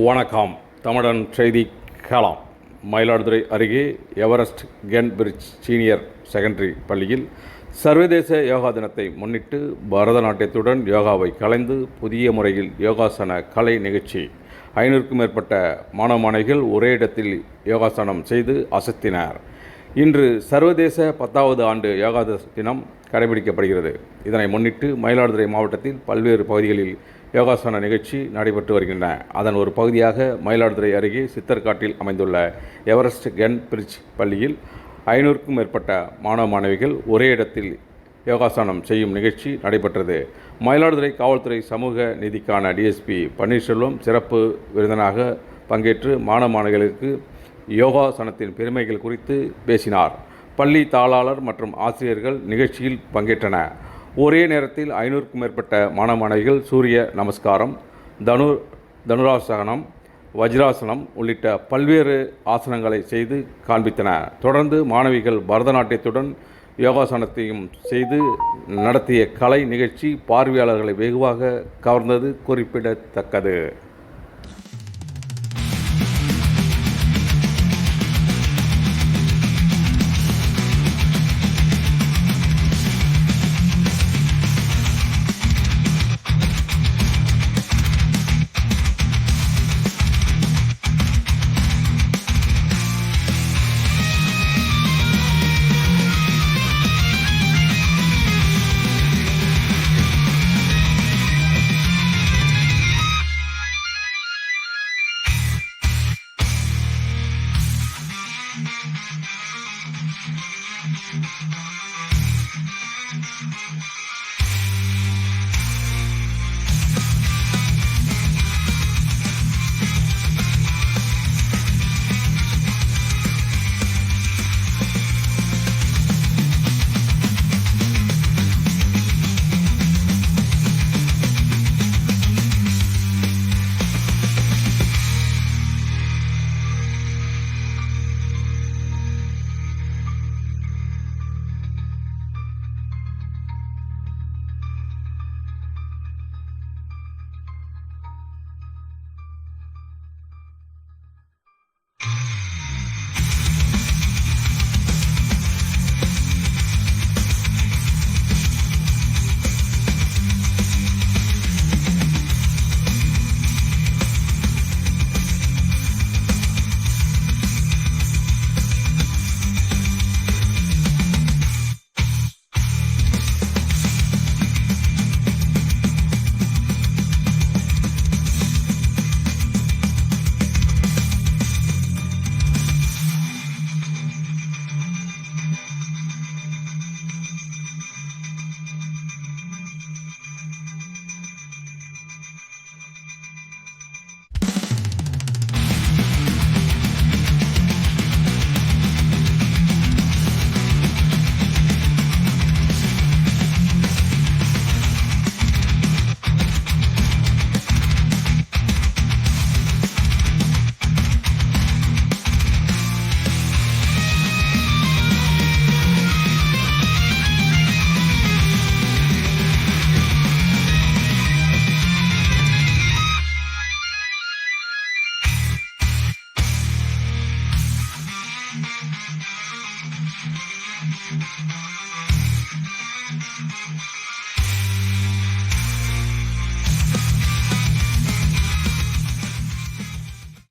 வணக்கம். தமிழன் செய்தி கேளாம். மயிலாடுதுறை அருகே Everest Cambridge senior secondary பள்ளியில் சர்வதேச யோகா தினத்தை முன்னிட்டு பரதநாட்டியத்துடன் யோகாவை கலைந்து புதிய முறையில் யோகாசன கலை நிகழ்ச்சி. 500க்கும் மேற்பட்ட மாணவ மாணவிகள் ஒரே இடத்தில் யோகாசனம் செய்து அசத்தினர். இன்று சர்வதேச 10வது ஆண்டு யோகா தினம் கடைபிடிக்கப்படுகிறது. இதனை முன்னிட்டு மயிலாடுதுறை மாவட்டத்தில் பல்வேறு பகுதிகளில் யோகாசன நிகழ்ச்சி நடைபெற்று வருகின்றன. அதன் ஒரு பகுதியாக மயிலாடுதுறை அருகே சித்தர்காட்டில் அமைந்துள்ள எவரெஸ்ட் கென் பிரிட்ஜ் பள்ளியில் 500க்கும் மேற்பட்ட மாணவ மாணவிகள் ஒரே இடத்தில் யோகாசனம் செய்யும் நிகழ்ச்சி நடைபெற்றது. மயிலாடுதுறை காவல்துறை சமூக நீதிக்கான டிஎஸ்பி பன்னீர்செல்வம் சிறப்பு விருந்தினராக பங்கேற்று மாணவ மாணவிகளுக்கு யோகாசனத்தின் பெருமைகள் குறித்து பேசினார். பள்ளி தாளாளர் மற்றும் ஆசிரியர்கள் நிகழ்ச்சியில் பங்கேற்றனர். ஒரே நேரத்தில் 500க்கும் மேற்பட்ட மாணவ மாணவிகள் சூரிய நமஸ்காரம், தனுராசனம், வஜ்ராசனம் உள்ளிட்ட பல்வேறு ஆசனங்களை செய்து காண்பித்தனர். தொடர்ந்து மாணவிகள் பரதநாட்டியத்துடன் யோகாசனத்தையும் செய்து நடத்திய கலை நிகழ்ச்சி பார்வையாளர்களை வெகுவாக கவர்ந்தது குறிப்பிடத்தக்கது.